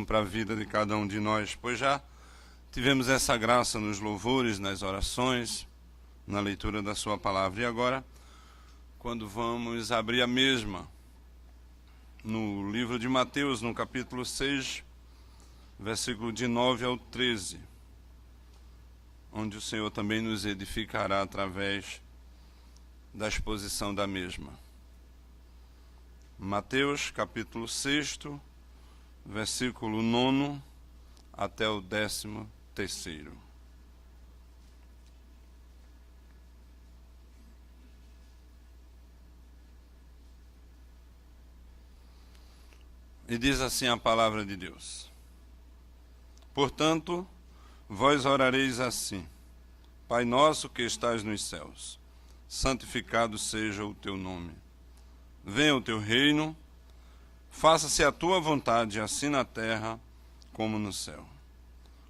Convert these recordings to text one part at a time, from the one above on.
Para a vida de cada um de nós, pois já tivemos essa graça nos louvores, nas orações, na leitura da sua palavra. E agora, quando vamos abrir a mesma no livro de Mateus, no capítulo 6, versículo de 9 ao 13, onde o Senhor também nos edificará através da exposição da mesma. Mateus, capítulo 6, versículo 9 até o 13º. E diz assim a palavra de Deus: Portanto, vós orareis assim: Pai nosso que estás nos céus, santificado seja o teu nome. Venha o teu reino, faça-se a tua vontade, assim na terra como no céu.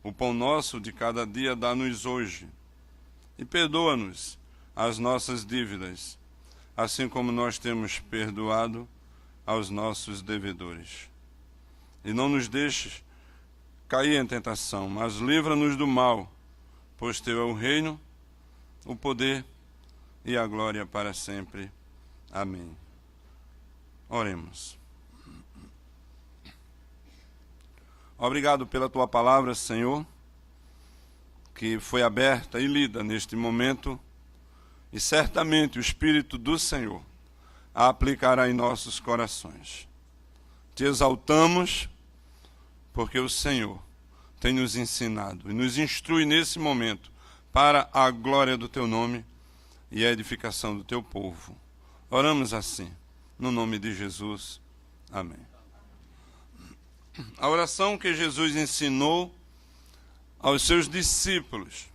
O pão nosso de cada dia dá-nos hoje, e perdoa-nos as nossas dívidas, assim como nós temos perdoado aos nossos devedores. E não nos deixes cair em tentação, mas livra-nos do mal, pois teu é o reino, o poder e a glória para sempre. Amém. Oremos. Obrigado pela tua palavra, Senhor, que foi aberta e lida neste momento, e certamente o Espírito do Senhor a aplicará em nossos corações. Te exaltamos, porque o Senhor tem nos ensinado e nos instrui nesse momento para a glória do teu nome e a edificação do teu povo. Oramos assim, no nome de Jesus. Amém. A oração que Jesus ensinou aos seus discípulos.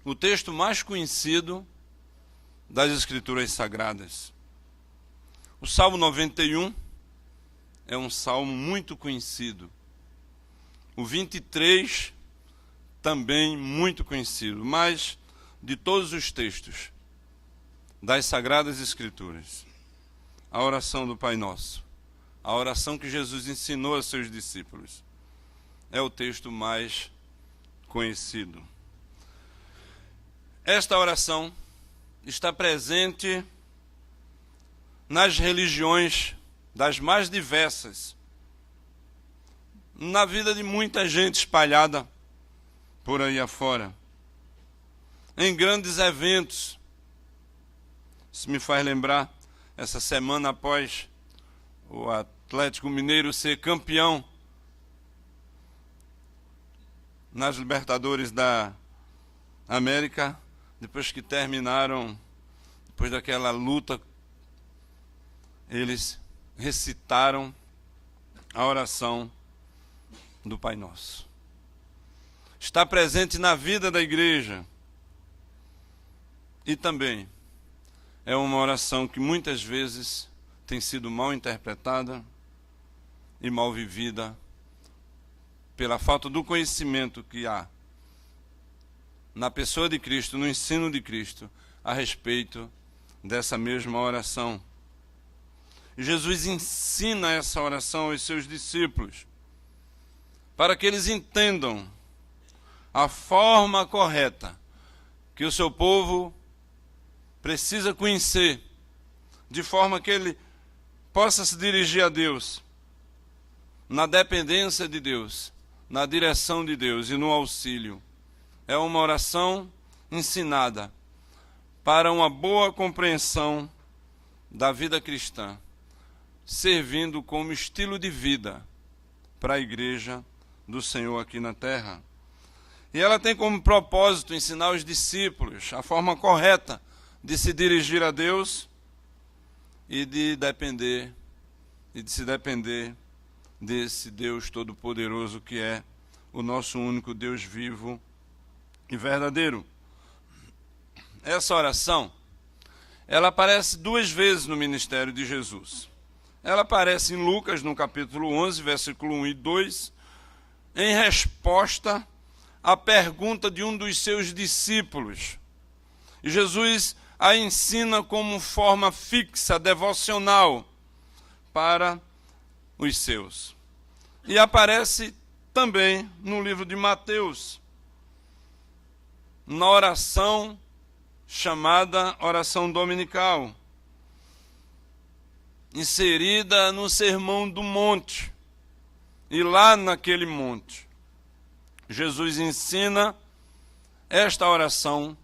O texto mais conhecido das Escrituras Sagradas. O Salmo 91 é um salmo muito conhecido. O 23 também muito conhecido, mas de todos os textos das Sagradas Escrituras, a oração do Pai Nosso, a oração que Jesus ensinou a seus discípulos, é o texto mais conhecido. Esta oração está presente nas religiões das mais diversas, na vida de muita gente espalhada por aí afora, em grandes eventos. Isso me faz lembrar, essa semana após o Atlético Mineiro ser campeão nas Libertadores da América, depois que terminaram, depois daquela luta, eles recitaram a oração do Pai Nosso. Está presente na vida da igreja e também é uma oração que muitas vezes tem sido mal interpretada e mal vivida pela falta do conhecimento que há na pessoa de Cristo, no ensino de Cristo, a respeito dessa mesma oração. Jesus ensina essa oração aos seus discípulos, para que eles entendam a forma correta que o seu povo precisa conhecer, de forma que ele possa se dirigir a Deus, na dependência de Deus, na direção de Deus e no auxílio. É uma oração ensinada para uma boa compreensão da vida cristã, servindo como estilo de vida para a igreja do Senhor aqui na terra. E ela tem como propósito ensinar os discípulos a forma correta de se dirigir a Deus e de se depender desse Deus Todo-Poderoso que é o nosso único Deus vivo e verdadeiro. Essa oração, ela aparece 2 vezes no ministério de Jesus. Ela aparece em Lucas, no capítulo 11, versículo 1 e 2, em resposta à pergunta de um dos seus discípulos. E Jesus a ensina como forma fixa, devocional, para os seus. E aparece também no livro de Mateus, na oração chamada oração dominical, inserida no Sermão do Monte. E lá naquele monte, Jesus ensina esta oração,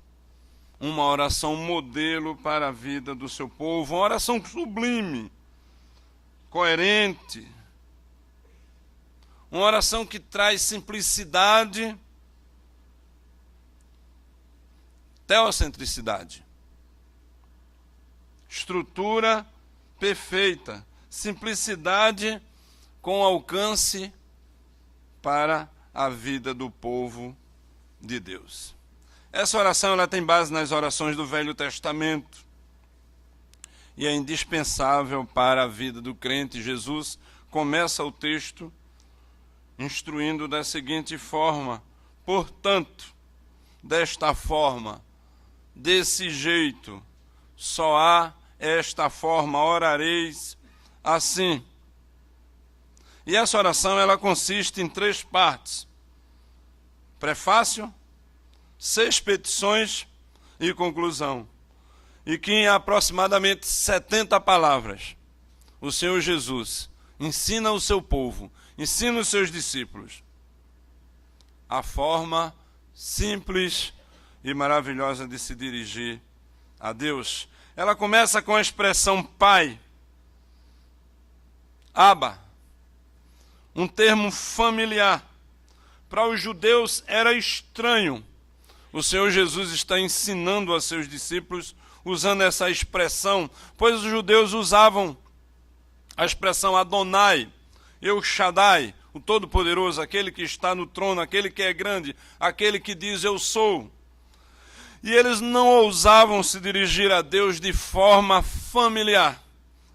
uma oração modelo para a vida do seu povo, uma oração sublime, coerente, uma oração que traz simplicidade, teocentricidade, estrutura perfeita, simplicidade com alcance para a vida do povo de Deus. Essa oração ela tem base nas orações do Velho Testamento e é indispensável para a vida do crente. Jesus começa o texto instruindo da seguinte forma: portanto, desta forma, desse jeito, só há esta forma, orareis assim. E essa oração ela consiste em 3 partes: prefácio, 6 petições e conclusão. E que em aproximadamente 70 palavras, o Senhor Jesus ensina o seu povo, ensina os seus discípulos a forma simples e maravilhosa de se dirigir a Deus. Ela começa com a expressão Pai, Abba, um termo familiar. Para os judeus era estranho. O Senhor Jesus está ensinando a seus discípulos usando essa expressão, pois os judeus usavam a expressão Adonai, El Shaddai, o Todo-Poderoso, aquele que está no trono, aquele que é grande, aquele que diz eu sou. E eles não ousavam se dirigir a Deus de forma familiar.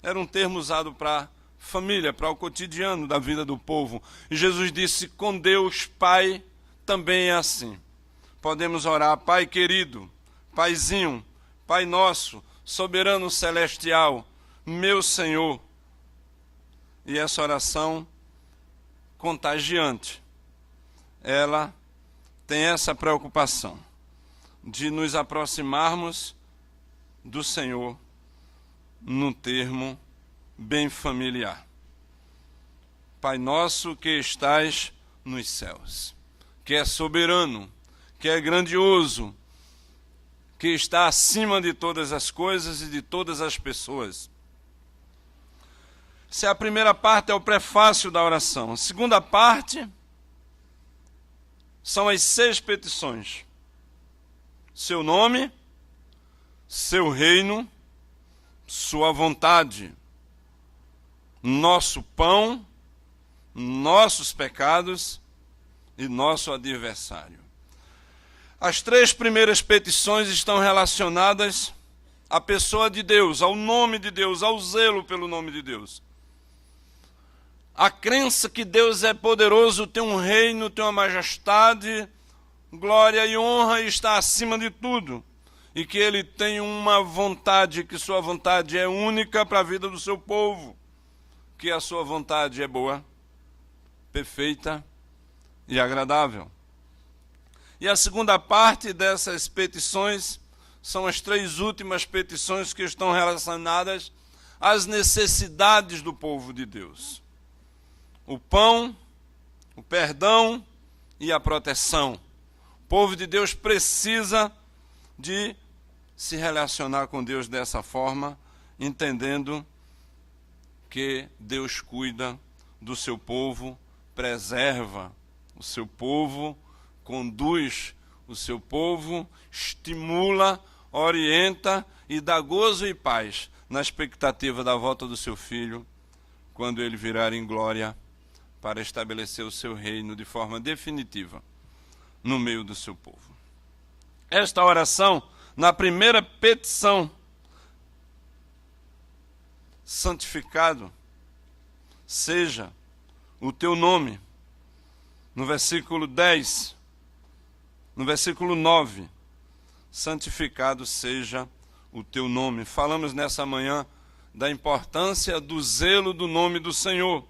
Era um termo usado para família, para o cotidiano da vida do povo. E Jesus disse, com Deus Pai também é assim. Podemos orar, Pai querido, Paizinho, Pai nosso, soberano celestial, meu Senhor. E essa oração contagiante, ela tem essa preocupação de nos aproximarmos do Senhor num termo bem familiar. Pai nosso que estais nos céus, que é soberano, que é grandioso, que está acima de todas as coisas e de todas as pessoas. Essa é a primeira parte, é o prefácio da oração. A segunda parte são as 6 petições. Seu nome, seu reino, sua vontade, nosso pão, nossos pecados e nosso adversário. As 3 primeiras petições estão relacionadas à pessoa de Deus, ao nome de Deus, ao zelo pelo nome de Deus. A crença que Deus é poderoso, tem um reino, tem uma majestade, glória e honra e está acima de tudo. E que Ele tem uma vontade, que sua vontade é única para a vida do seu povo. Que a sua vontade é boa, perfeita e agradável. E a segunda parte dessas petições são as 3 últimas petições que estão relacionadas às necessidades do povo de Deus. O pão, o perdão e a proteção. O povo de Deus precisa de se relacionar com Deus dessa forma, entendendo que Deus cuida do seu povo, preserva o seu povo, conduz o seu povo, estimula, orienta e dá gozo e paz na expectativa da volta do seu filho, quando ele virar em glória para estabelecer o seu reino de forma definitiva no meio do seu povo. Esta oração, na primeira petição, santificado seja o teu nome. No versículo 10, no versículo 9, santificado seja o teu nome. Falamos nessa manhã da importância do zelo do nome do Senhor.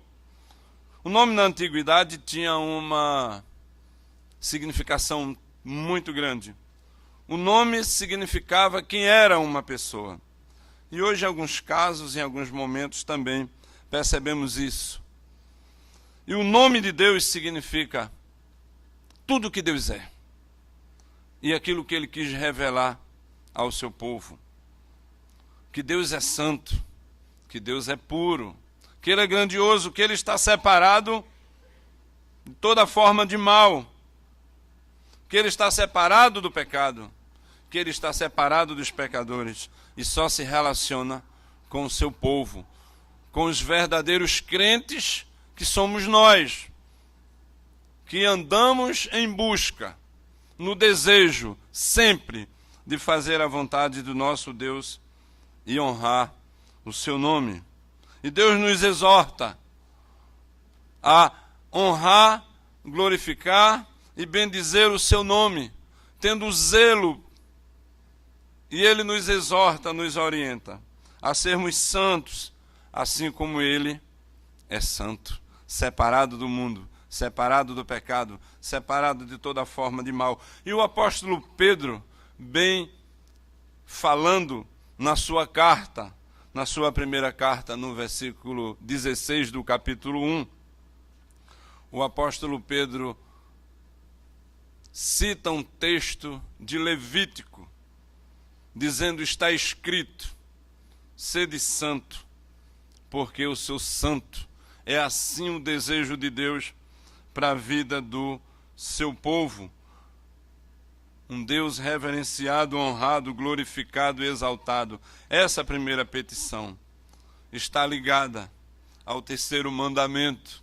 O nome na antiguidade tinha uma significação muito grande. O nome significava quem era uma pessoa. E hoje, em alguns casos, em alguns momentos também, percebemos isso. E o nome de Deus significa tudo o que Deus é. E aquilo que Ele quis revelar ao seu povo. Que Deus é santo, que Deus é puro, que Ele é grandioso, que Ele está separado de toda forma de mal, que Ele está separado do pecado, que Ele está separado dos pecadores e só se relaciona com o seu povo, com os verdadeiros crentes que somos nós, que andamos em busca, no desejo sempre de fazer a vontade do nosso Deus e honrar o seu nome. E Deus nos exorta a honrar, glorificar e bendizer o seu nome, tendo zelo. E Ele nos exorta, nos orienta a sermos santos, assim como Ele é santo, separado do mundo, separado do pecado, separado de toda forma de mal. E o apóstolo Pedro, bem falando na sua carta, na sua primeira carta, no versículo 16 do capítulo 1, o apóstolo Pedro cita um texto de Levítico, dizendo: está escrito, sede santo, porque eu sou santo. É assim o desejo de Deus para a vida do seu povo. Um Deus reverenciado, honrado, glorificado e exaltado. Essa primeira petição está ligada ao terceiro mandamento,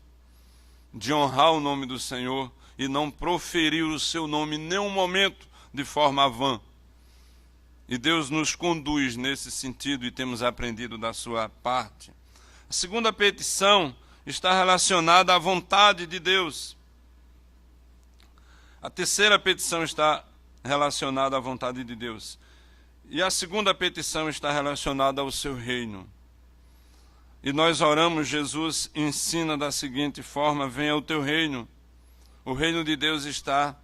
de honrar o nome do Senhor e não proferir o seu nome em nenhum momento de forma vã. E Deus nos conduz nesse sentido e temos aprendido da sua parte. A segunda petição está relacionada à vontade de Deus. A terceira petição está relacionada à vontade de Deus. E a segunda petição está relacionada ao seu reino. E nós oramos, Jesus ensina da seguinte forma: venha o teu reino. O reino de Deus está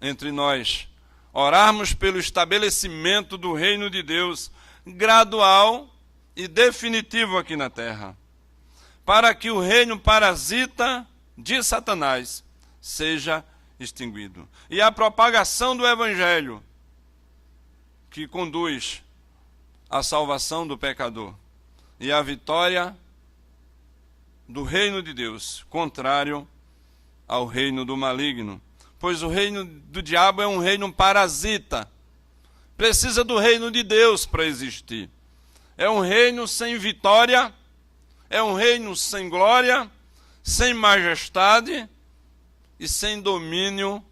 entre nós. Orarmos pelo estabelecimento do reino de Deus, gradual e definitivo aqui na terra, para que o reino parasita de Satanás seja extinguido. E a propagação do Evangelho, que conduz à salvação do pecador e à vitória do reino de Deus, contrário ao reino do maligno. Pois o reino do diabo é um reino parasita. Precisa do reino de Deus para existir. É um reino sem vitória, é um reino sem glória, sem majestade e sem domínio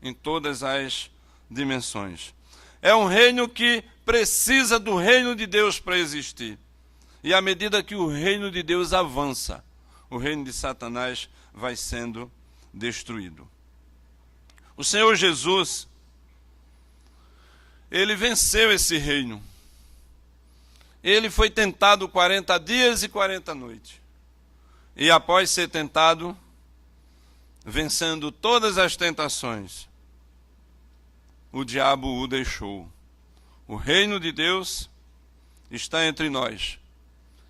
em todas as dimensões. É um reino que precisa do reino de Deus para existir. E à medida que o reino de Deus avança, o reino de Satanás vai sendo destruído. O Senhor Jesus, Ele venceu esse reino. Ele foi tentado 40 dias e 40 noites. E após ser tentado, vencendo todas as tentações, o diabo o deixou. O reino de Deus está entre nós.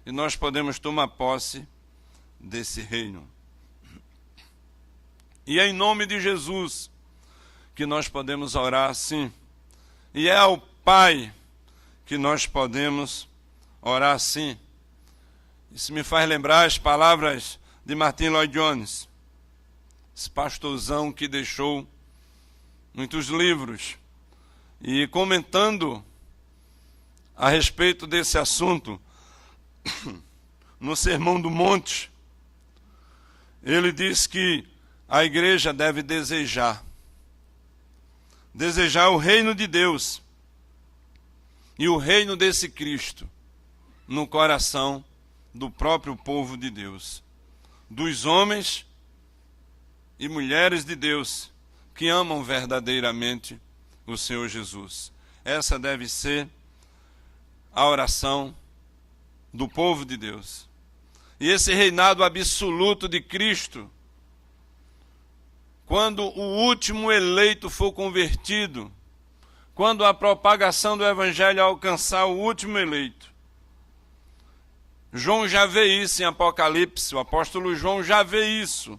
E nós podemos tomar posse desse reino. E é em nome de Jesus que nós podemos orar assim. E é ao Pai que nós podemos orar assim. Isso me faz lembrar as palavras de Martin Lloyd-Jones, esse pastorzão que deixou muitos livros. E comentando a respeito desse assunto, no Sermão do Monte, ele diz que a igreja deve desejar o reino de Deus e o reino desse Cristo no coração do próprio povo de Deus, dos homens e mulheres de Deus que amam verdadeiramente o Senhor Jesus. Essa deve ser a oração do povo de Deus. E esse reinado absoluto de Cristo, quando o último eleito for convertido, quando a propagação do Evangelho alcançar o último eleito. João já vê isso em Apocalipse, o apóstolo João já vê isso.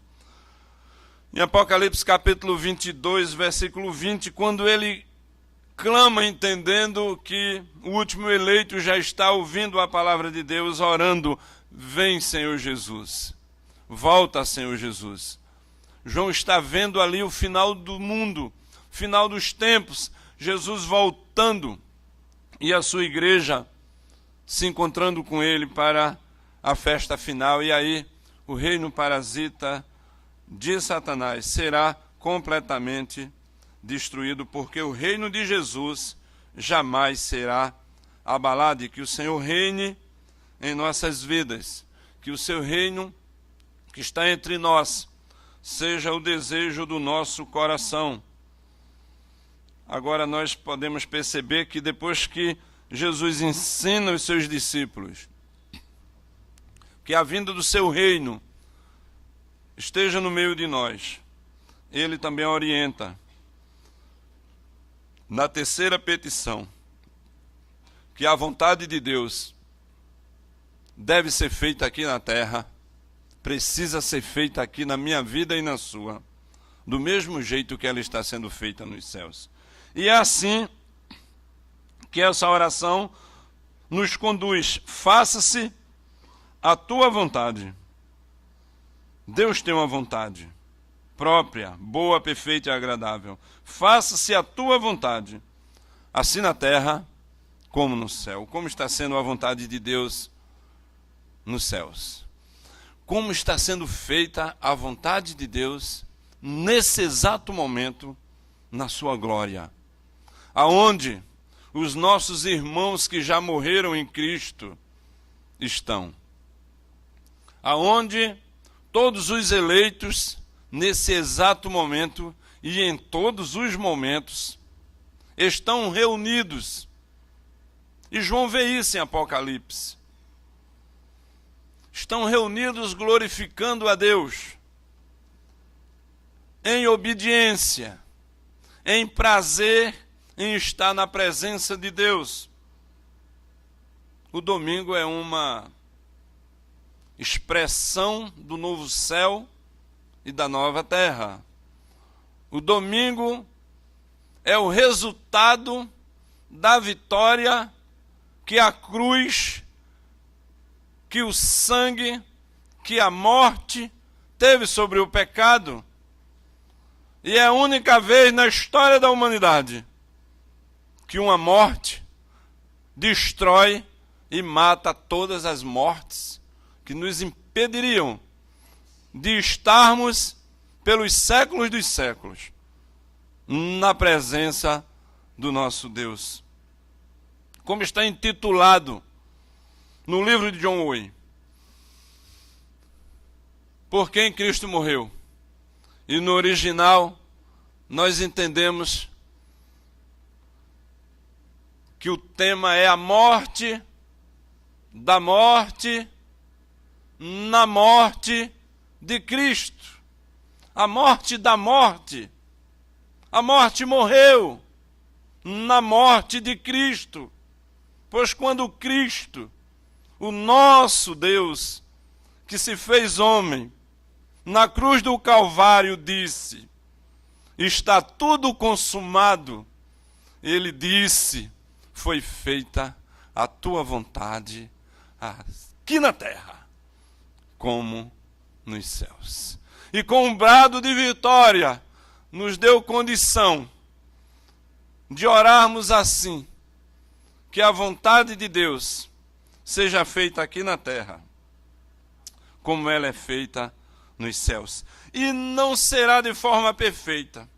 Em Apocalipse capítulo 22, versículo 20, quando ele clama entendendo que o último eleito já está ouvindo a palavra de Deus, orando: vem, Senhor Jesus, volta, Senhor Jesus. João está vendo ali o final do mundo, final dos tempos, Jesus voltando e a sua igreja se encontrando com ele para a festa final. E aí o reino parasita de Satanás será completamente destruído, porque o reino de Jesus jamais será abalado. E que o Senhor reine em nossas vidas, que o seu reino que está entre nós seja o desejo do nosso coração. Agora nós podemos perceber que depois que Jesus ensina os seus discípulos que a vinda do seu reino esteja no meio de nós, ele também orienta na terceira petição que a vontade de Deus deve ser feita aqui na terra, precisa ser feita aqui na minha vida e na sua, do mesmo jeito que ela está sendo feita nos céus. E é assim que essa oração nos conduz: faça-se a tua vontade. Deus tem uma vontade própria, boa, perfeita e agradável. Faça-se a tua vontade, assim na terra como no céu. Como está sendo a vontade de Deus nos céus? Como está sendo feita a vontade de Deus nesse exato momento na sua glória? Aonde os nossos irmãos que já morreram em Cristo estão? Aonde todos os eleitos, nesse exato momento e em todos os momentos, estão reunidos. E João vê isso em Apocalipse. Estão reunidos glorificando a Deus, em obediência, em prazer em estar na presença de Deus. O domingo é uma expressão do novo céu e da nova terra. O domingo é o resultado da vitória que a cruz, que o sangue, que a morte teve sobre o pecado. E é a única vez na história da humanidade que uma morte destrói e mata todas as mortes que nos impediriam de estarmos pelos séculos dos séculos na presença do nosso Deus. Como está intitulado no livro de John Owen: por quem Cristo morreu. E no original nós entendemos que o tema é a morte da morte na morte de Cristo. A morte da morte. A morte morreu na morte de Cristo. Pois quando Cristo, o nosso Deus, que se fez homem, na cruz do Calvário disse: está tudo consumado. Ele disse: foi feita a tua vontade, aqui na terra, como nos céus. E com um brado de vitória, nos deu condição de orarmos assim: que a vontade de Deus seja feita aqui na terra, como ela é feita nos céus. E não será de forma perfeita,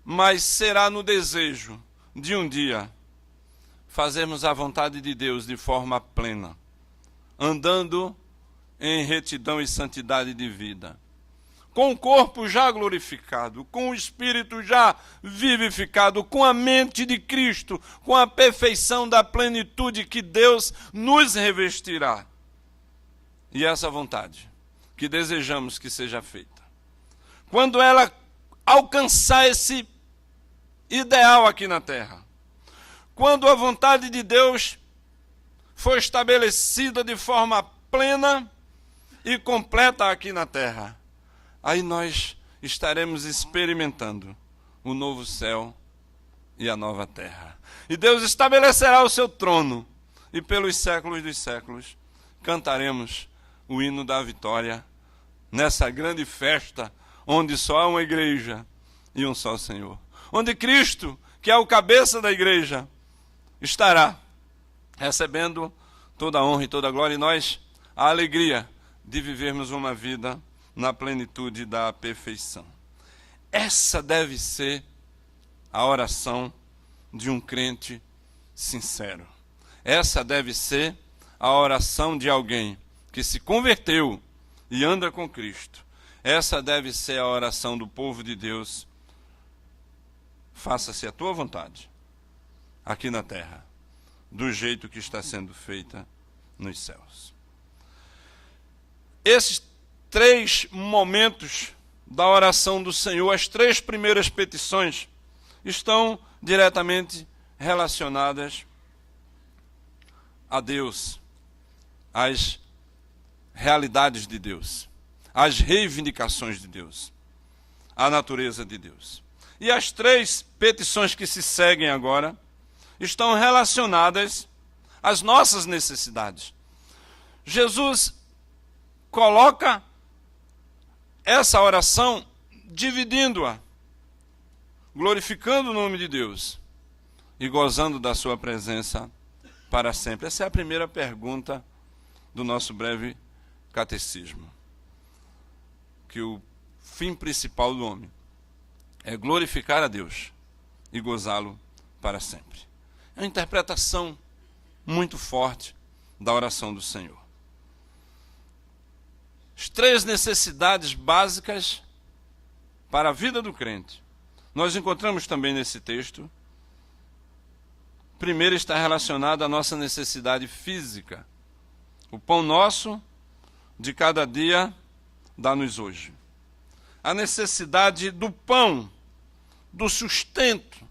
mas será no desejo de um dia fazermos a vontade de Deus de forma plena, andando em retidão e santidade de vida, com o corpo já glorificado, com o espírito já vivificado, com a mente de Cristo, com a perfeição da plenitude que Deus nos revestirá. e essa vontade que desejamos que seja feita, quando ela alcançar esse ideal aqui na terra, quando a vontade de Deus for estabelecida de forma plena e completa aqui na terra, aí nós estaremos experimentando o novo céu e a nova terra. E Deus estabelecerá o seu trono, e pelos séculos dos séculos cantaremos o hino da vitória nessa grande festa onde só há uma igreja e um só Senhor. Onde Cristo, que é o cabeça da igreja, estará recebendo toda a honra e toda a glória, e nós a alegria de vivermos uma vida na plenitude da perfeição. Essa deve ser a oração de um crente sincero. Essa deve ser a oração de alguém que se converteu e anda com Cristo. Essa deve ser a oração do povo de Deus. Faça-se a tua vontade, aqui na terra, do jeito que está sendo feita nos céus. Esses 3 momentos da oração do Senhor, as 3 primeiras petições, estão diretamente relacionadas a Deus, às realidades de Deus, às reivindicações de Deus, à natureza de Deus. E as 3 petições que se seguem agora estão relacionadas às nossas necessidades. Jesus coloca essa oração dividindo-a, glorificando o nome de Deus e gozando da sua presença para sempre. Essa é a primeira pergunta do nosso breve catecismo. Que o fim principal do homem é glorificar a Deus e gozá-lo para sempre. É uma interpretação muito forte da oração do Senhor. As 3 necessidades básicas para a vida do crente, nós encontramos também nesse texto. Primeiro está relacionado à nossa necessidade física. O pão nosso de cada dia dá-nos hoje. A necessidade do pão, do sustento,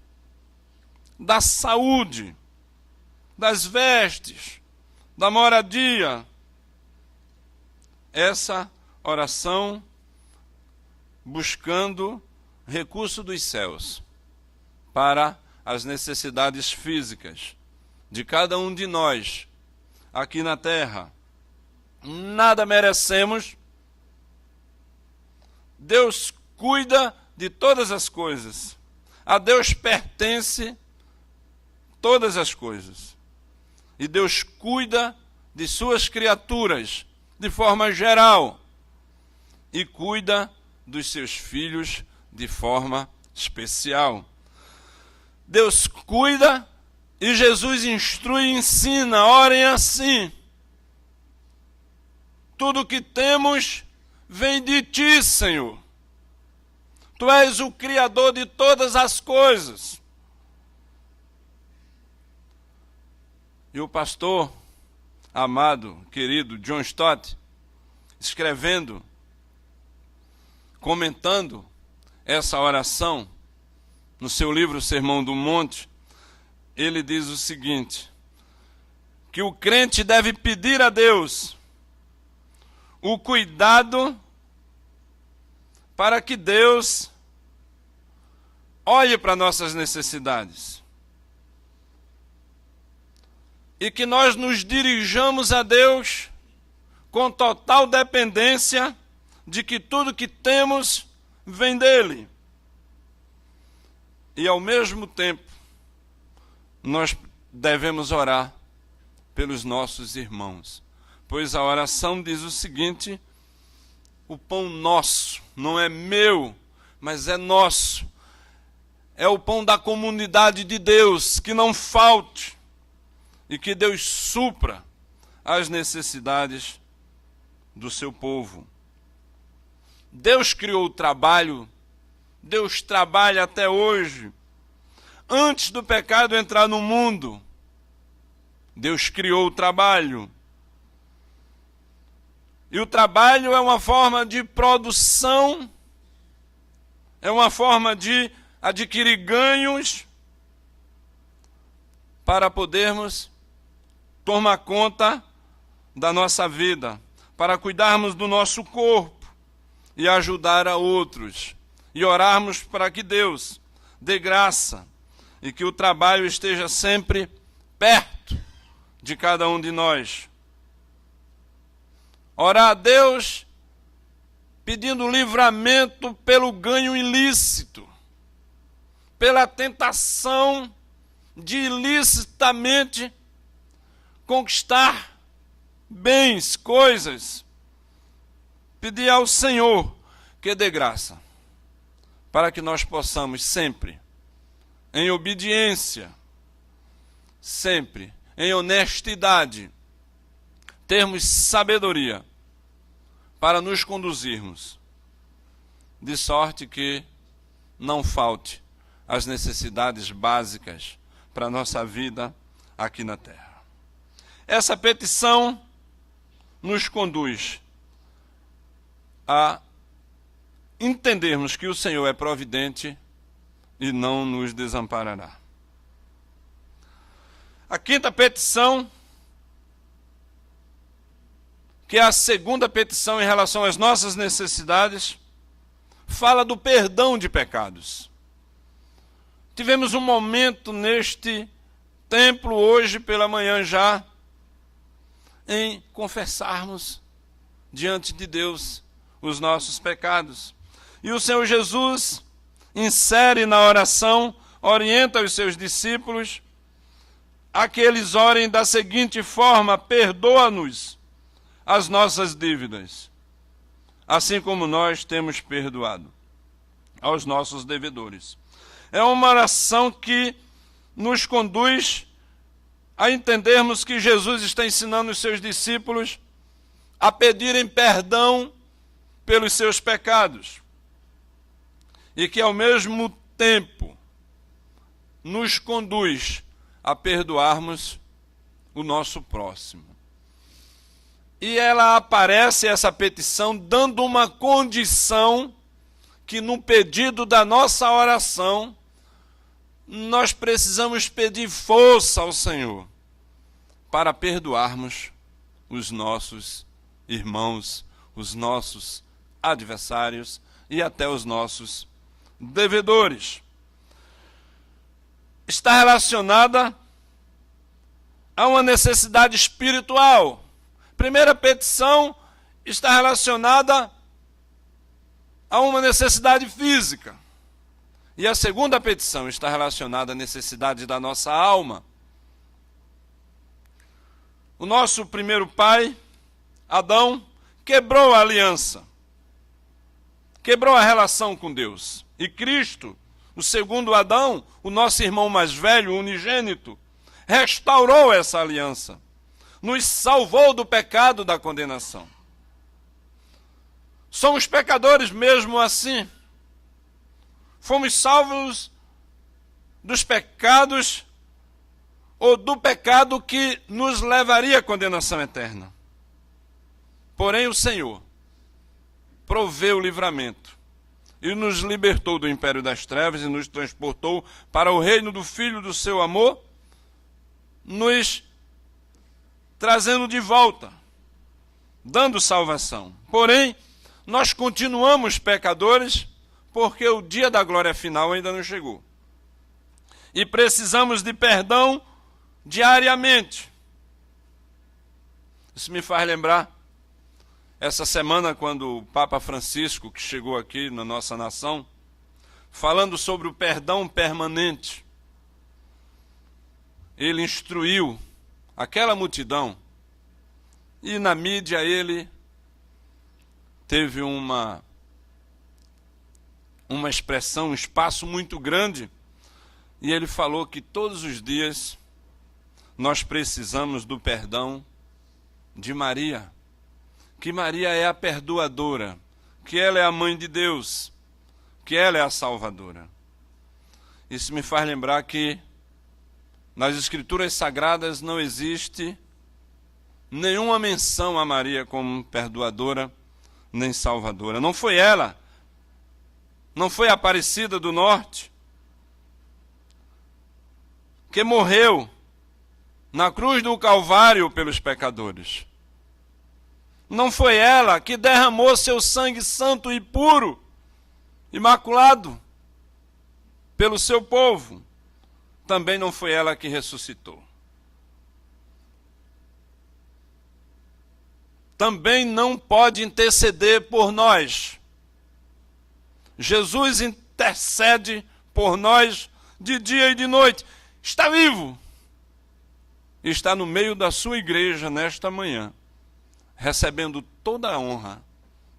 da saúde, das vestes, da moradia. Essa oração buscando recurso dos céus para as necessidades físicas de cada um de nós aqui na terra. Nada merecemos. Deus cuida de todas as coisas. A Deus pertence todas as coisas. E Deus cuida de suas criaturas de forma geral e cuida dos seus filhos de forma especial. Deus cuida e Jesus instrui e ensina. Orem assim: tudo que temos vem de ti, Senhor. Tu és o Criador de todas as coisas. E o pastor amado, querido John Stott, escrevendo, comentando essa oração no seu livro Sermão do Monte, ele diz o seguinte: que o crente deve pedir a Deus o cuidado para que Deus olhe para nossas necessidades e que nós nos dirijamos a Deus com total dependência de que tudo que temos vem dele. E ao mesmo tempo, nós devemos orar pelos nossos irmãos, pois a oração diz o seguinte: o pão nosso não é meu, mas é nosso. É o pão da comunidade de Deus, que não falte e que Deus supra as necessidades do seu povo. Deus criou o trabalho, Deus trabalha até hoje. Antes do pecado entrar no mundo, Deus criou o trabalho. E o trabalho é uma forma de produção, é uma forma de adquirir ganhos para podermos tomar conta da nossa vida, para cuidarmos do nosso corpo e ajudar a outros. E orarmos para que Deus dê graça e que o trabalho esteja sempre perto de cada um de nós. Orar a Deus pedindo livramento pelo ganho ilícito, pela tentação de ilicitamente conquistar bens, coisas. Pedir ao Senhor que dê graça, para que nós possamos sempre, em obediência, sempre em honestidade, termos sabedoria para nos conduzirmos, de sorte que não falte as necessidades básicas para a nossa vida aqui na terra. Essa petição nos conduz a entendermos que o Senhor é providente e não nos desamparará. A quinta petição, que é a segunda petição em relação às nossas necessidades, fala do perdão de pecados. Tivemos um momento neste templo, hoje pela manhã já, em confessarmos diante de Deus os nossos pecados. E o Senhor Jesus insere na oração, orienta os seus discípulos a que eles orem da seguinte forma: perdoa-nos as nossas dívidas, assim como nós temos perdoado aos nossos devedores. É uma oração que nos conduz a entendermos que Jesus está ensinando os seus discípulos a pedirem perdão pelos seus pecados e que, ao mesmo tempo, nos conduz a perdoarmos o nosso próximo. E ela aparece, essa petição, dando uma condição que no pedido da nossa oração nós precisamos pedir força ao Senhor para perdoarmos os nossos irmãos, os nossos adversários e até os nossos devedores. Está relacionada a uma necessidade espiritual. Primeira petição está relacionada a uma necessidade física. E a segunda petição está relacionada à necessidade da nossa alma. O nosso primeiro pai, Adão, quebrou a aliança, quebrou a relação com Deus. E Cristo, o segundo Adão, o nosso irmão mais velho, unigênito, restaurou essa aliança, nos salvou do pecado da condenação. Somos pecadores mesmo assim. Fomos salvos dos pecados ou do pecado que nos levaria à condenação eterna. Porém, o Senhor proveu o livramento e nos libertou do império das trevas e nos transportou para o reino do Filho do seu amor, nos trazendo de volta, dando salvação. Porém, nós continuamos pecadores porque o dia da glória final ainda não chegou. E precisamos de perdão diariamente. Isso me faz lembrar essa semana, quando o Papa Francisco, que chegou aqui na nossa nação, falando sobre o perdão permanente, ele instruiu aquela multidão, e na mídia ele teve uma expressão, um espaço muito grande, e ele falou que todos os dias nós precisamos do perdão de Maria, que Maria é a perdoadora, que ela é a mãe de Deus, que ela é a salvadora. Isso me faz lembrar que nas Escrituras Sagradas não existe nenhuma menção a Maria como perdoadora nem salvadora. Não foi ela, não foi a Aparecida do Norte que morreu na cruz do Calvário pelos pecadores. Não foi ela que derramou seu sangue santo e puro, imaculado, pelo seu povo. Também não foi ela que ressuscitou. Também não pode interceder por nós. Jesus intercede por nós de dia e de noite. Está vivo. Está no meio da sua igreja nesta manhã, recebendo toda a honra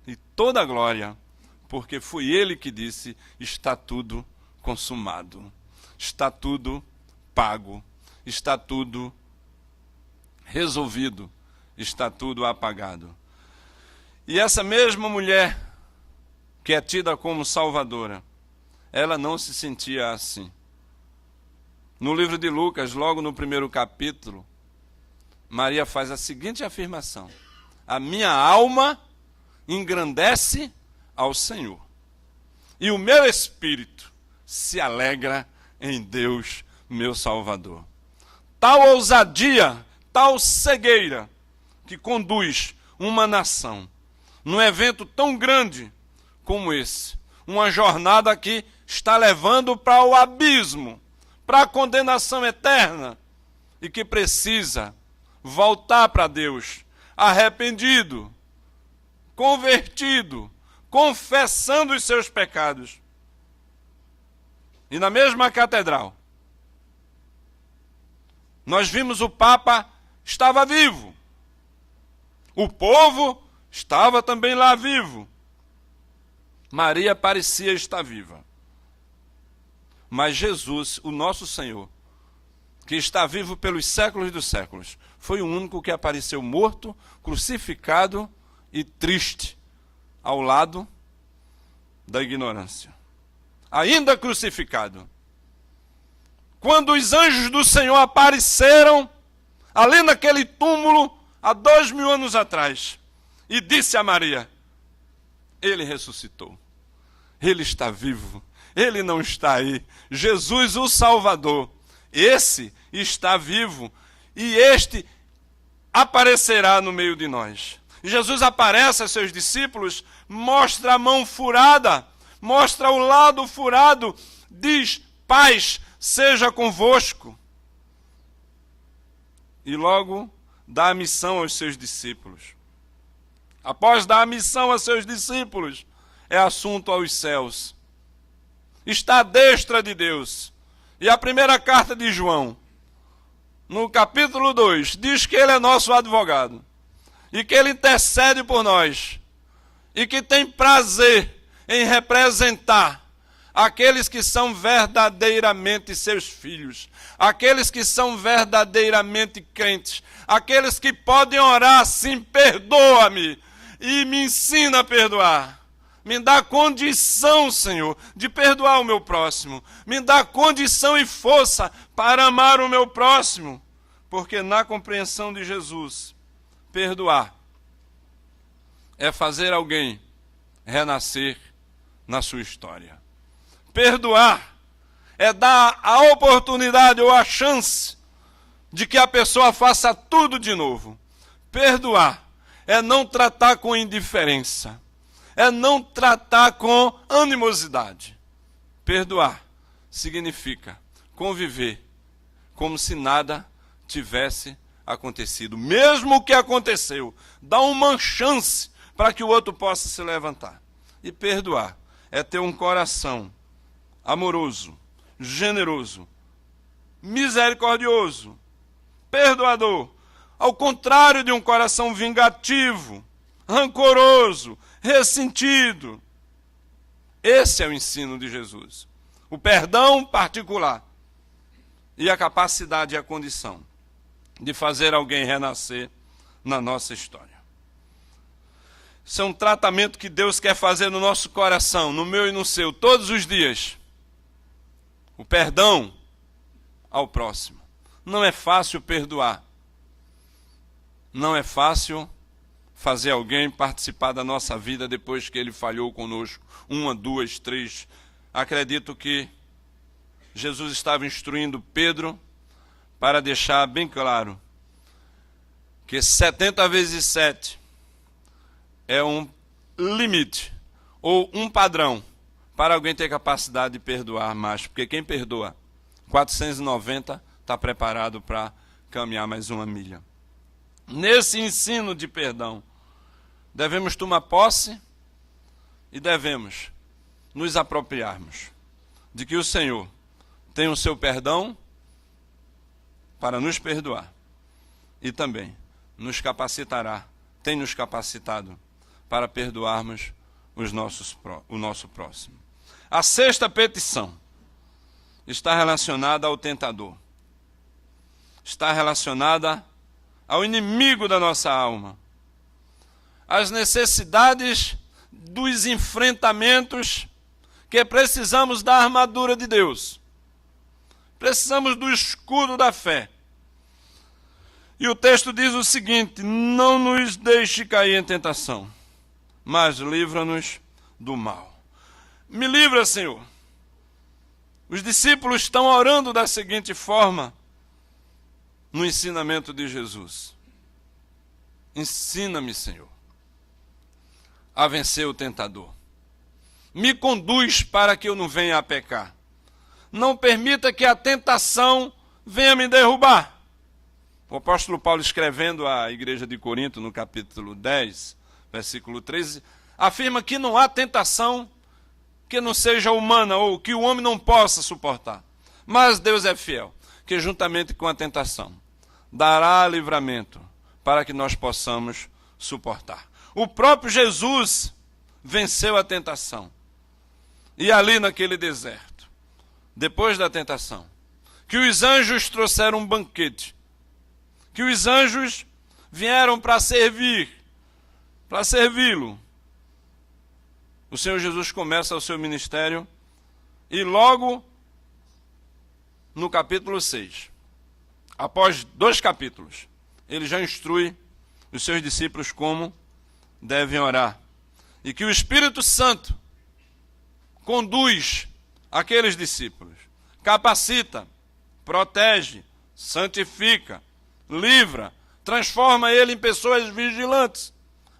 e toda a glória, porque foi Ele que disse: está tudo consumado, está tudo pago, está tudo resolvido, está tudo apagado. E essa mesma mulher, que é tida como salvadora, ela não se sentia assim. No livro de Lucas, logo no primeiro capítulo, Maria faz a seguinte afirmação: a minha alma engrandece ao Senhor, e o meu espírito se alegra em Deus, meu Salvador. Tal ousadia, tal cegueira, que conduz uma nação num evento tão grande como esse, uma jornada que está levando para o abismo, para a condenação eterna, e que precisa voltar para Deus, arrependido, convertido, confessando os seus pecados. E na mesma catedral, nós vimos o Papa estava vivo. O povo estava também lá vivo. Maria parecia estar viva. Mas Jesus, o nosso Senhor, que está vivo pelos séculos dos séculos, foi o único que apareceu morto, crucificado e triste, ao lado da ignorância. Ainda crucificado. Quando os anjos do Senhor apareceram ali naquele túmulo há 2000 anos atrás, e disse a Maria: Ele ressuscitou, Ele está vivo, Ele não está aí. Jesus, o Salvador, esse está vivo, e este aparecerá no meio de nós. Jesus aparece a seus discípulos, mostra a mão furada, mostra o lado furado, diz: paz seja convosco. E logo dá a missão aos seus discípulos. Após dar a missão a seus discípulos, é assunto aos céus. Está à destra de Deus. E a primeira carta de João, no capítulo 2, diz que Ele é nosso advogado, e que Ele intercede por nós, e que tem prazer em representar aqueles que são verdadeiramente seus filhos, aqueles que são verdadeiramente crentes, aqueles que podem orar assim: perdoa-me e me ensina a perdoar. Me dá condição, Senhor, de perdoar o meu próximo. Me dá condição e força para amar o meu próximo. Porque na compreensão de Jesus, perdoar é fazer alguém renascer na sua história. Perdoar é dar a oportunidade ou a chance de que a pessoa faça tudo de novo. Perdoar é não tratar com indiferença, é não tratar com animosidade. Perdoar significa conviver como se nada tivesse acontecido. Mesmo o que aconteceu, dá uma chance para que o outro possa se levantar. E perdoar é ter um coração amoroso, generoso, misericordioso, perdoador, ao contrário de um coração vingativo, rancoroso, ressentido. Esse é o ensino de Jesus. O perdão particular e a capacidade e a condição de fazer alguém renascer na nossa história. Isso é um tratamento que Deus quer fazer no nosso coração, no meu e no seu, todos os dias. O perdão ao próximo. Não é fácil perdoar. Não é fácil fazer alguém participar da nossa vida depois que ele falhou conosco. 1, 2, 3. Acredito que Jesus estava instruindo Pedro para deixar bem claro que 70 vezes 7 é um limite ou um padrão para alguém ter capacidade de perdoar mais. Porque quem perdoa 490 está preparado para caminhar mais uma milha. Nesse ensino de perdão, devemos tomar posse e devemos nos apropriarmos de que o Senhor tem o seu perdão para nos perdoar e também nos capacitará, tem nos capacitado para perdoarmos o nosso próximo. A sexta petição está relacionada ao tentador, está relacionada ao inimigo da nossa alma, às necessidades dos enfrentamentos que precisamos da armadura de Deus. Precisamos do escudo da fé. E o texto diz o seguinte: não nos deixe cair em tentação, mas livra-nos do mal. Me livra, Senhor. Os discípulos estão orando da seguinte forma no ensinamento de Jesus: ensina-me, Senhor, a vencer o tentador. Me conduz para que eu não venha a pecar. Não permita que a tentação venha me derrubar. O apóstolo Paulo, escrevendo à igreja de Corinto, no capítulo 10, versículo 13, afirma que não há tentação que não seja humana ou que o homem não possa suportar. Mas Deus é fiel, que juntamente com a tentação dará livramento para que nós possamos suportar. O próprio Jesus venceu a tentação. E ali naquele deserto, depois da tentação, que os anjos trouxeram um banquete, que os anjos vieram para servi-lo. O Senhor Jesus começa o seu ministério e logo no capítulo 6, após 2 capítulos, ele já instrui os seus discípulos como devem orar. E que o Espírito Santo conduz aqueles discípulos, capacita, protege, santifica, livra, transforma ele em pessoas vigilantes,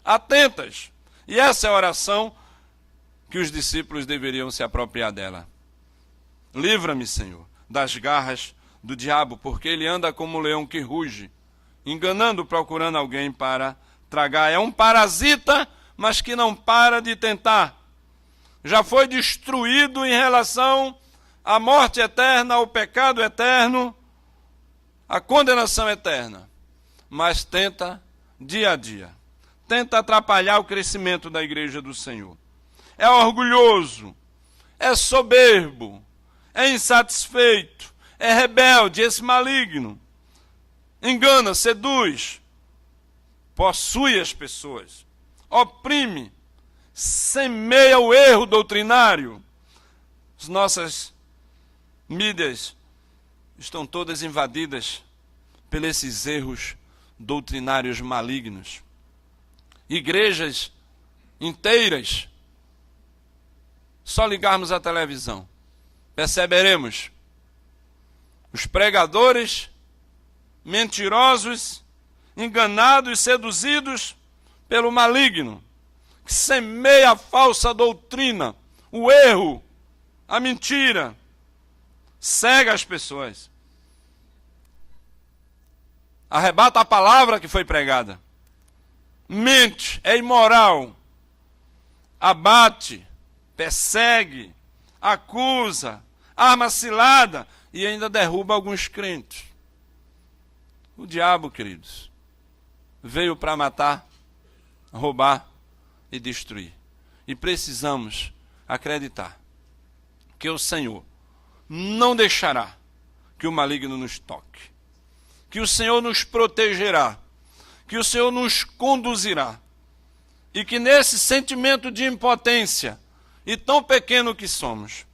atentas. E essa é a oração que os discípulos deveriam se apropriar dela. Livra-me, Senhor, das garras do diabo, porque ele anda como um leão que ruge, enganando, procurando alguém para tragar. É um parasita, mas que não para de tentar. Já foi destruído em relação à morte eterna, ao pecado eterno, à condenação eterna. Mas tenta dia a dia. Tenta atrapalhar o crescimento da igreja do Senhor. É orgulhoso, é soberbo, é insatisfeito, é rebelde, esse maligno. Engana, seduz, possui as pessoas, oprime, semeia o erro doutrinário. As nossas mídias estão todas invadidas por esses erros doutrinários malignos. Igrejas inteiras, só ligarmos a televisão, perceberemos os pregadores mentirosos, enganados, seduzidos pelo maligno, que semeia a falsa doutrina, o erro, a mentira, cega as pessoas, arrebata a palavra que foi pregada, mente, é imoral, abate, persegue, acusa, arma cilada e ainda derruba alguns crentes. O diabo, queridos, veio para matar, roubar e destruir. E precisamos acreditar que o Senhor não deixará que o maligno nos toque, que o Senhor nos protegerá, que o Senhor nos conduzirá, e que nesse sentimento de impotência, e tão pequeno que somos,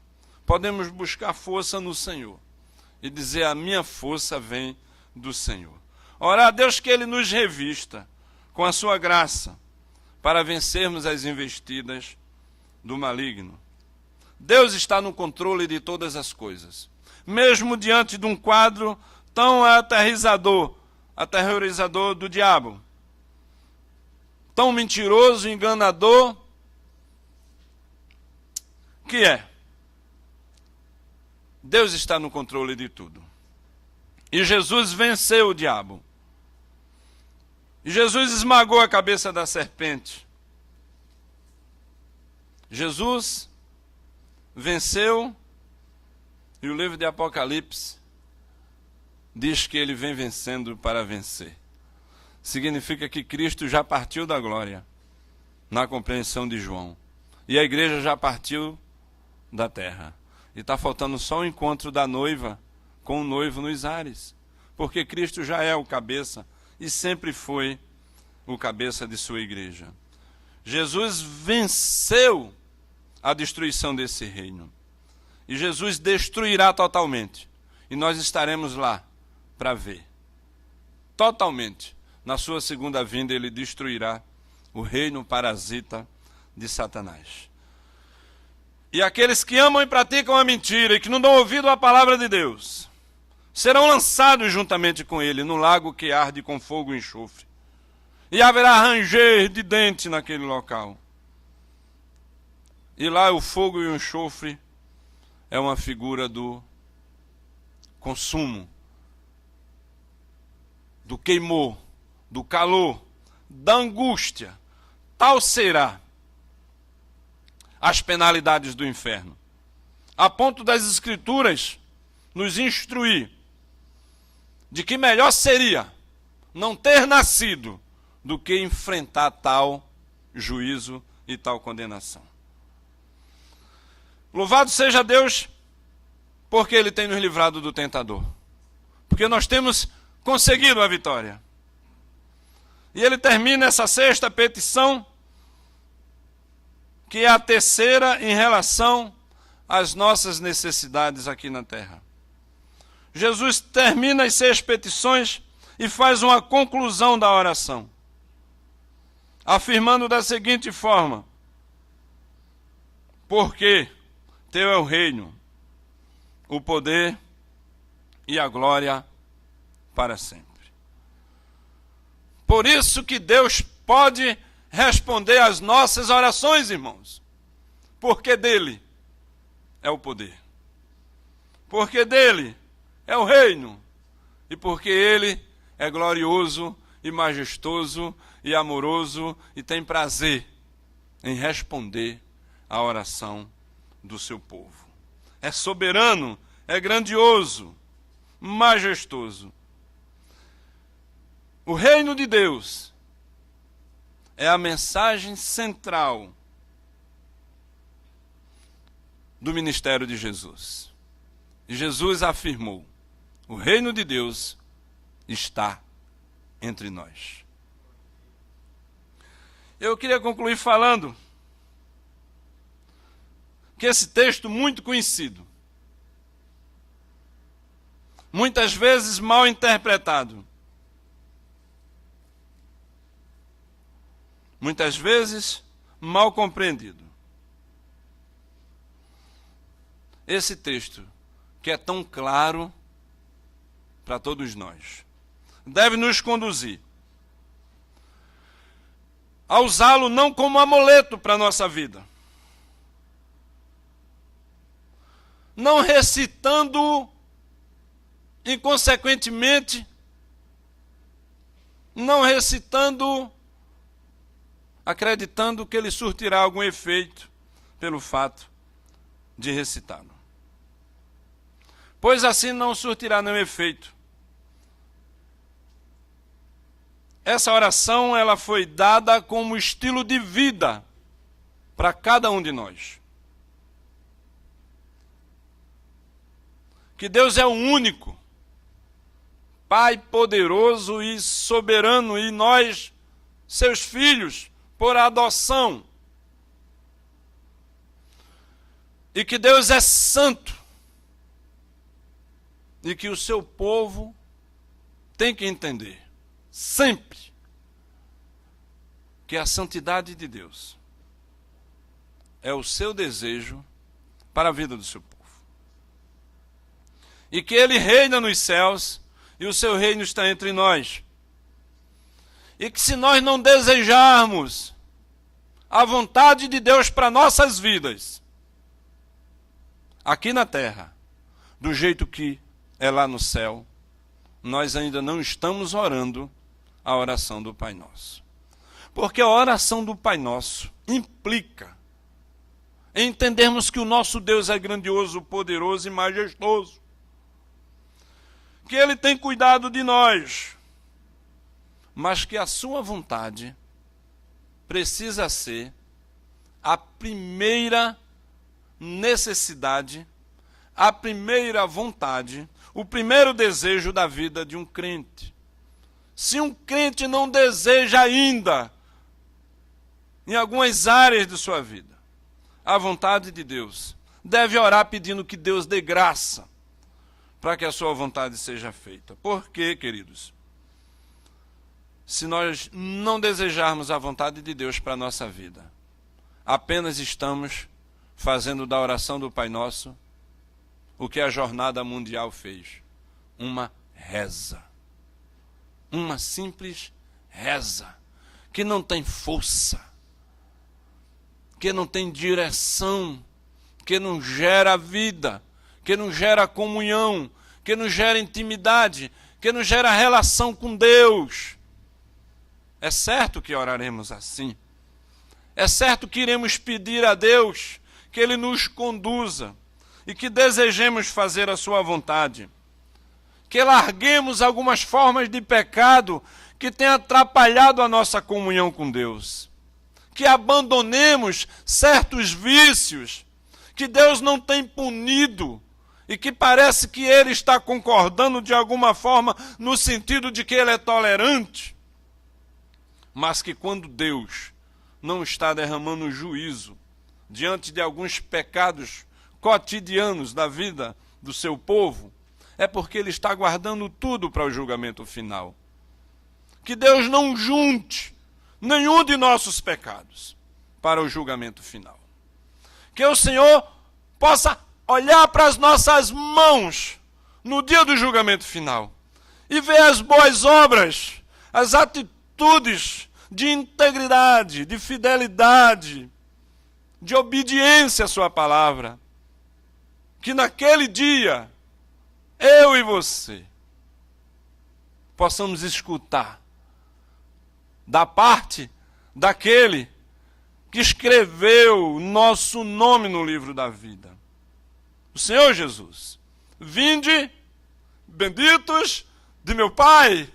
podemos buscar força no Senhor e dizer: a minha força vem do Senhor. Orar a Deus que Ele nos revista com a sua graça para vencermos as investidas do maligno. Deus está no controle de todas as coisas. Mesmo diante de um quadro tão aterrorizador do diabo, tão mentiroso, enganador, que é. Deus está no controle de tudo. E Jesus venceu o diabo. E Jesus esmagou a cabeça da serpente. Jesus venceu, e o livro de Apocalipse diz que ele vem vencendo para vencer. Significa que Cristo já partiu da glória, na compreensão de João. E a igreja já partiu da terra. E está faltando só o encontro da noiva com o noivo nos ares. Porque Cristo já é o cabeça e sempre foi o cabeça de sua igreja. Jesus venceu a destruição desse reino. E Jesus destruirá totalmente. E nós estaremos lá para ver. Totalmente. Na sua segunda vinda ele destruirá o reino parasita de Satanás. E aqueles que amam e praticam a mentira e que não dão ouvido à palavra de Deus serão lançados juntamente com ele no lago que arde com fogo e enxofre. E haverá ranger de dente naquele local. E lá o fogo e o enxofre é uma figura do consumo, do queimor, do calor, da angústia. Tal será as penalidades do inferno, a ponto das Escrituras nos instruir de que melhor seria não ter nascido do que enfrentar tal juízo e tal condenação. Louvado seja Deus, porque Ele tem nos livrado do tentador, porque nós temos conseguido a vitória. E Ele termina essa sexta petição, que é a terceira em relação às nossas necessidades aqui na terra. Jesus termina as 6 petições e faz uma conclusão da oração, afirmando da seguinte forma: porque teu é o reino, o poder e a glória para sempre. Por isso que Deus pode responder às nossas orações, irmãos. Porque dele é o poder. Porque dele é o reino. E porque ele é glorioso e majestoso e amoroso e tem prazer em responder à oração do seu povo. É soberano, é grandioso, majestoso. O reino de Deus é a mensagem central do ministério de Jesus. E Jesus afirmou: o reino de Deus está entre nós. Eu queria concluir falando que esse texto muito conhecido, muitas vezes mal interpretado, muitas vezes mal compreendido. Esse texto, que é tão claro para todos nós, deve nos conduzir a usá-lo não como amuleto para a nossa vida, não recitando inconsequentemente, não recitando acreditando que ele surtirá algum efeito pelo fato de recitá-lo. Pois assim não surtirá nenhum efeito. Essa oração ela foi dada como estilo de vida para cada um de nós. Que Deus é o único, Pai poderoso e soberano, e nós, seus filhos, por adoção. E que Deus é santo. E que o seu povo tem que entender sempre que a santidade de Deus é o seu desejo para a vida do seu povo. E que Ele reina nos céus e o seu reino está entre nós. E que se nós não desejarmos a vontade de Deus para nossas vidas, aqui na terra, do jeito que é lá no céu, nós ainda não estamos orando a oração do Pai Nosso. Porque a oração do Pai Nosso implica em entendermos que o nosso Deus é grandioso, poderoso e majestoso. Que Ele tem cuidado de nós, mas que a sua vontade precisa ser a primeira necessidade, a primeira vontade, o primeiro desejo da vida de um crente. Se um crente não deseja ainda, em algumas áreas de sua vida, a vontade de Deus, deve orar pedindo que Deus dê graça para que a sua vontade seja feita. Por quê, queridos? Se nós não desejarmos a vontade de Deus para a nossa vida, apenas estamos fazendo da oração do Pai Nosso o que a Jornada Mundial fez. Uma reza. Uma simples reza, que não tem força, que não tem direção, que não gera vida, que não gera comunhão, que não gera intimidade, que não gera relação com Deus. É certo que oraremos assim. É certo que iremos pedir a Deus que Ele nos conduza e que desejemos fazer a sua vontade. Que larguemos algumas formas de pecado que têm atrapalhado a nossa comunhão com Deus. Que abandonemos certos vícios que Deus não tem punido e que parece que Ele está concordando de alguma forma no sentido de que Ele é tolerante, mas que quando Deus não está derramando juízo diante de alguns pecados cotidianos da vida do seu povo, é porque Ele está guardando tudo para o julgamento final. Que Deus não junte nenhum de nossos pecados para o julgamento final. Que o Senhor possa olhar para as nossas mãos no dia do julgamento final e ver as boas obras, as atitudes de integridade, de fidelidade, de obediência à sua palavra. Que naquele dia, eu e você possamos escutar da parte daquele que escreveu nosso nome no livro da vida. O Senhor Jesus. Vinde, benditos de meu Pai.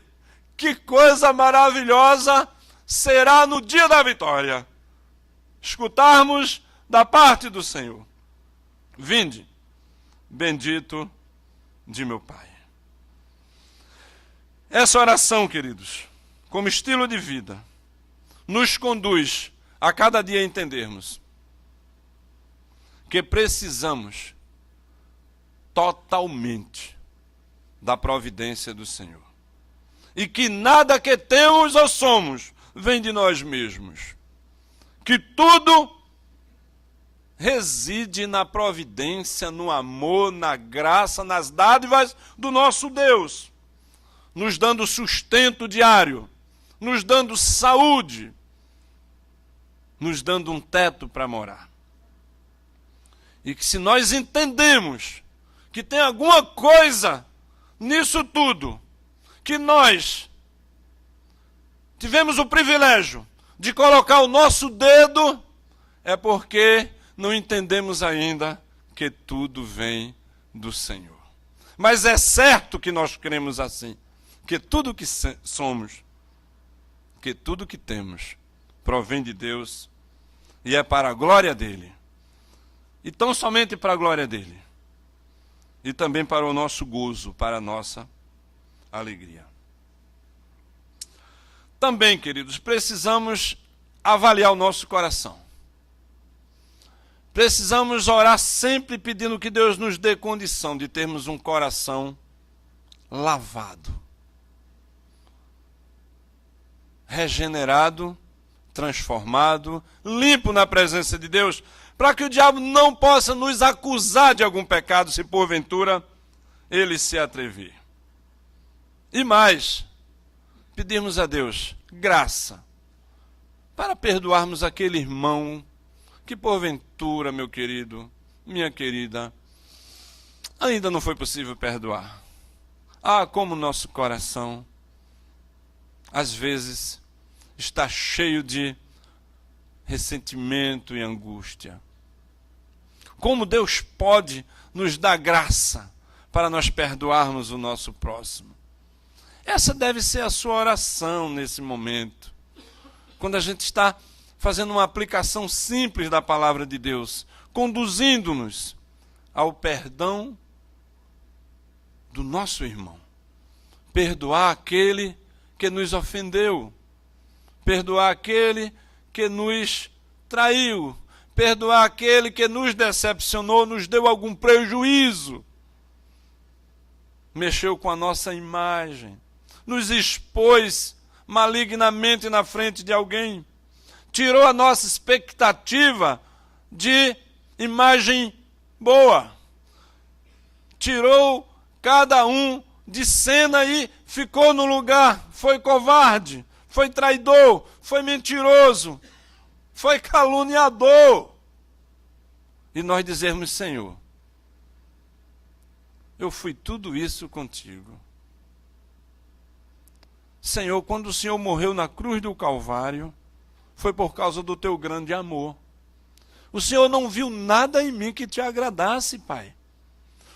Que coisa maravilhosa será no dia da vitória escutarmos da parte do Senhor. Vinde, bendito de meu Pai. Essa oração, queridos, como estilo de vida, nos conduz a cada dia entendermos que precisamos totalmente da providência do Senhor. E que nada que temos ou somos vem de nós mesmos. Que tudo reside na providência, no amor, na graça, nas dádivas do nosso Deus, nos dando sustento diário, nos dando saúde, nos dando um teto para morar. E que se nós entendemos que tem alguma coisa nisso tudo, que nós tivemos o privilégio de colocar o nosso dedo, é porque não entendemos ainda que tudo vem do Senhor. Mas é certo que nós cremos assim, que tudo que somos, que tudo que temos, provém de Deus e é para a glória dEle. E tão somente para a glória dEle. E também para o nosso gozo, para a nossa alegria. Também, queridos, precisamos avaliar o nosso coração. Precisamos orar sempre pedindo que Deus nos dê condição de termos um coração lavado. regenerado, transformado, limpo na presença de Deus, para que o diabo não possa nos acusar de algum pecado, se porventura ele se atrever. E mais, pedirmos a Deus graça para perdoarmos aquele irmão que porventura, meu querido, minha querida, ainda não foi possível perdoar. Ah, como nosso coração, às vezes, está cheio de ressentimento e angústia. Como Deus pode nos dar graça para nós perdoarmos o nosso próximo? Essa deve ser a sua oração nesse momento. Quando a gente está fazendo uma aplicação simples da palavra de Deus, conduzindo-nos ao perdão do nosso irmão. Perdoar aquele que nos ofendeu. Perdoar aquele que nos traiu. Perdoar aquele que nos decepcionou, nos deu algum prejuízo. Mexeu com a nossa imagem. Nos expôs malignamente na frente de alguém. Tirou a nossa expectativa de imagem boa. Tirou cada um de cena e ficou no lugar. Foi covarde, foi traidor, foi mentiroso, foi caluniador. E nós dizermos: Senhor, eu fui tudo isso contigo. Senhor, quando o Senhor morreu na cruz do Calvário, foi por causa do teu grande amor. O Senhor não viu nada em mim que te agradasse, Pai.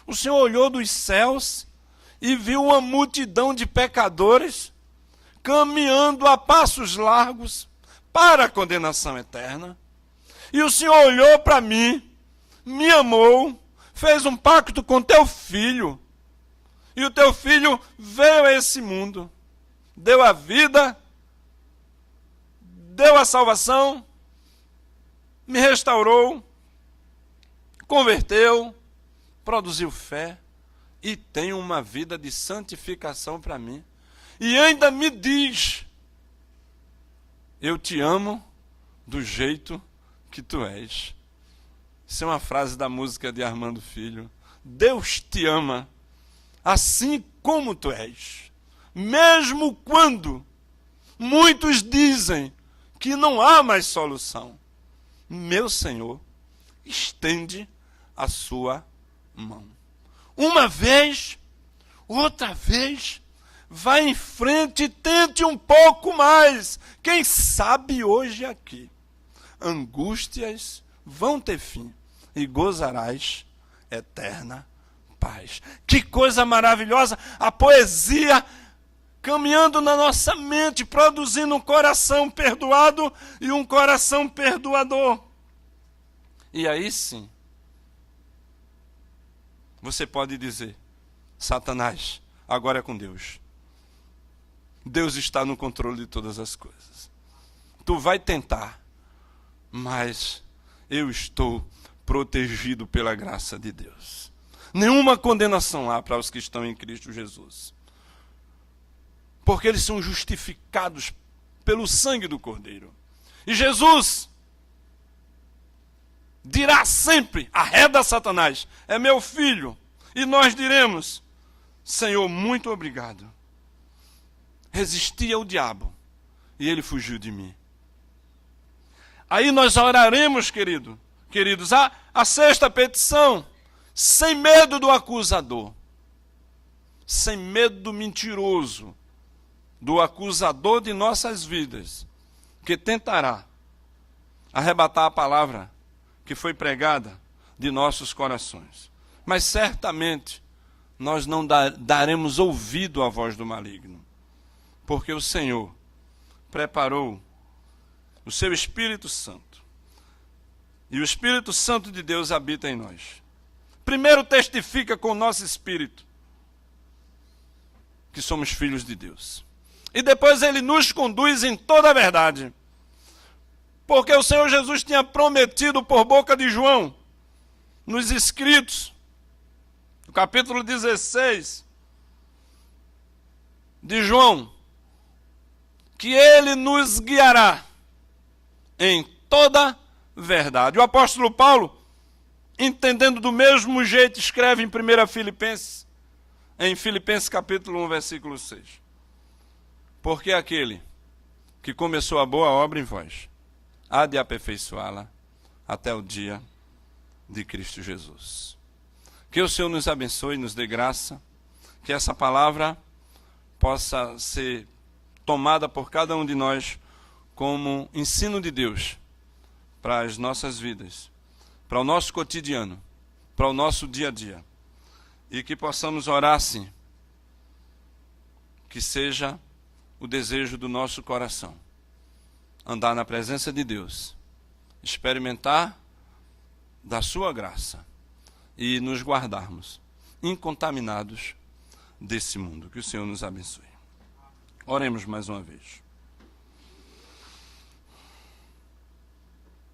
O Senhor olhou dos céus e viu uma multidão de pecadores caminhando a passos largos para a condenação eterna. E o Senhor olhou para mim, me amou, fez um pacto com teu filho. E o teu filho veio a esse mundo, deu a vida, deu a salvação, me restaurou, converteu, produziu fé e tem uma vida de santificação para mim. E ainda me diz: eu te amo do jeito que tu és. Isso é uma frase da música de Armando Filho. Deus te ama assim como tu és. Mesmo quando muitos dizem que não há mais solução, meu Senhor estende a sua mão. Uma vez, outra vez, vá em frente e tente um pouco mais. Quem sabe hoje aqui, angústias vão ter fim e gozarás eterna paz. Que coisa maravilhosa! A poesia caminhando na nossa mente, produzindo um coração perdoado e um coração perdoador. E aí sim, você pode dizer: Satanás, agora é com Deus. Deus está no controle de todas as coisas. Tu vai tentar, mas eu estou protegido pela graça de Deus. Nenhuma condenação há para os que estão em Cristo Jesus. Porque eles são justificados pelo sangue do Cordeiro. E Jesus dirá sempre: arreda Satanás, é meu filho. E nós diremos: Senhor, muito obrigado. Resisti ao diabo e ele fugiu de mim. Aí nós oraremos, queridos, a sexta petição, sem medo do acusador, sem medo do mentiroso, do acusador de nossas vidas, que tentará arrebatar a palavra que foi pregada de nossos corações. Mas certamente nós não daremos ouvido à voz do maligno, porque o Senhor preparou o seu Espírito Santo. E o Espírito Santo de Deus habita em nós. Primeiro testifica com o nosso espírito que somos filhos de Deus. E depois ele nos conduz em toda a verdade. Porque o Senhor Jesus tinha prometido por boca de João, nos escritos, no capítulo 16 de João, que Ele nos guiará em toda verdade. O apóstolo Paulo, entendendo do mesmo jeito, escreve em 1 Filipenses, em Filipenses capítulo 1, versículo 6. Porque aquele que começou a boa obra em vós, há de aperfeiçoá-la até o dia de Cristo Jesus. Que o Senhor nos abençoe e nos dê graça, que essa palavra possa ser tomada por cada um de nós como ensino de Deus para as nossas vidas, para o nosso cotidiano, para o nosso dia a dia. E que possamos orar assim, que seja o desejo do nosso coração, andar na presença de Deus, experimentar da sua graça e nos guardarmos incontaminados desse mundo. Que o Senhor nos abençoe. Oremos mais uma vez.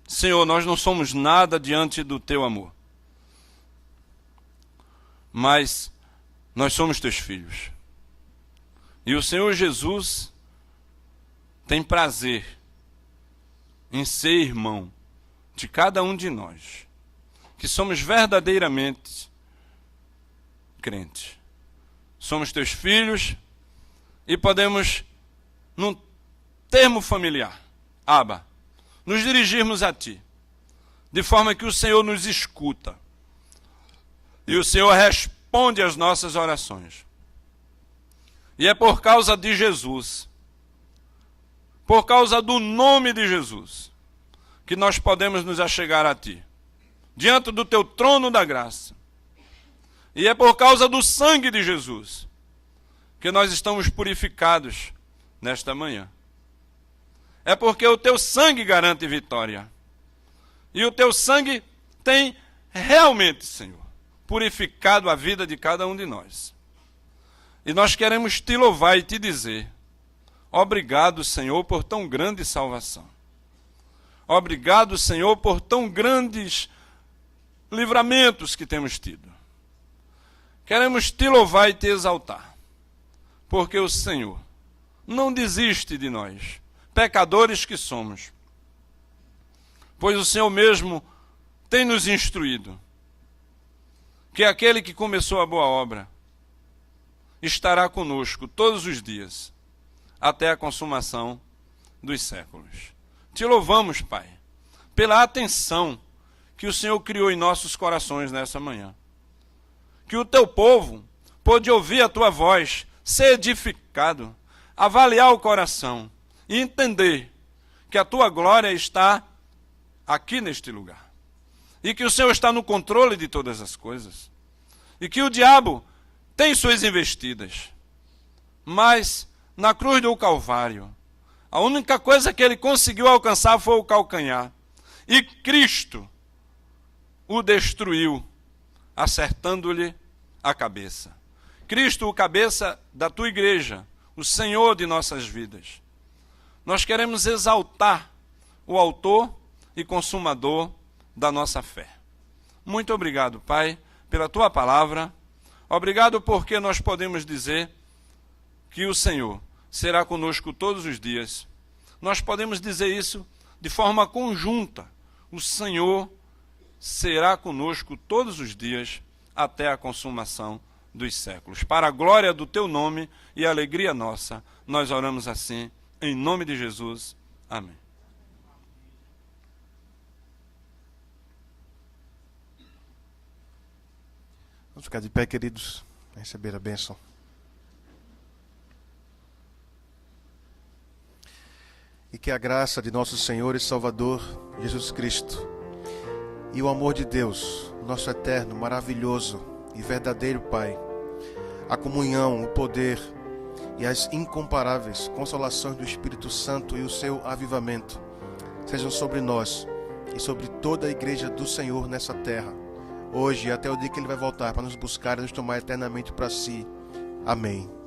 Senhor, nós não somos nada diante do teu amor, mas nós somos teus filhos. E o Senhor Jesus tem prazer em ser irmão de cada um de nós, que somos verdadeiramente crentes. Somos teus filhos e podemos, num termo familiar, Abba, nos dirigirmos a ti, de forma que o Senhor nos escuta e o Senhor responde às nossas orações. E é por causa de Jesus, por causa do nome de Jesus, que nós podemos nos achegar a ti, diante do teu trono da graça. E é por causa do sangue de Jesus que nós estamos purificados nesta manhã. É porque o teu sangue garante vitória. E o teu sangue tem realmente, Senhor, purificado a vida de cada um de nós. E nós queremos te louvar e te dizer: obrigado, Senhor, por tão grande salvação. Obrigado, Senhor, por tão grandes livramentos que temos tido. Queremos te louvar e te exaltar, porque o Senhor não desiste de nós, pecadores que somos, pois o Senhor mesmo tem nos instruído que aquele que começou a boa obra estará conosco todos os dias, até a consumação dos séculos. Te louvamos, Pai, pela atenção que o Senhor criou em nossos corações nessa manhã. Que o teu povo pôde ouvir a tua voz, ser edificado, avaliar o coração e entender que a tua glória está aqui neste lugar. E que o Senhor está no controle de todas as coisas. E que o diabo tem suas investidas. Mas na cruz do Calvário, a única coisa que ele conseguiu alcançar foi o calcanhar. E Cristo o destruiu, acertando-lhe a cabeça. Cristo, o cabeça da tua igreja, o Senhor de nossas vidas. Nós queremos exaltar o autor e consumador da nossa fé. Muito obrigado, Pai, pela tua palavra. Obrigado porque nós podemos dizer que o Senhor será conosco todos os dias. Nós podemos dizer isso de forma conjunta. O Senhor será conosco todos os dias até a consumação dos séculos. Para a glória do teu nome e a alegria nossa, nós oramos assim, em nome de Jesus. Amém. Vamos ficar de pé, queridos, para receber a bênção. E que a graça de nosso Senhor e Salvador, Jesus Cristo, e o amor de Deus, nosso eterno, maravilhoso e verdadeiro Pai, a comunhão, o poder e as incomparáveis consolações do Espírito Santo e o seu avivamento sejam sobre nós e sobre toda a igreja do Senhor nessa terra, hoje e até o dia que Ele vai voltar para nos buscar e nos tomar eternamente para si. Amém.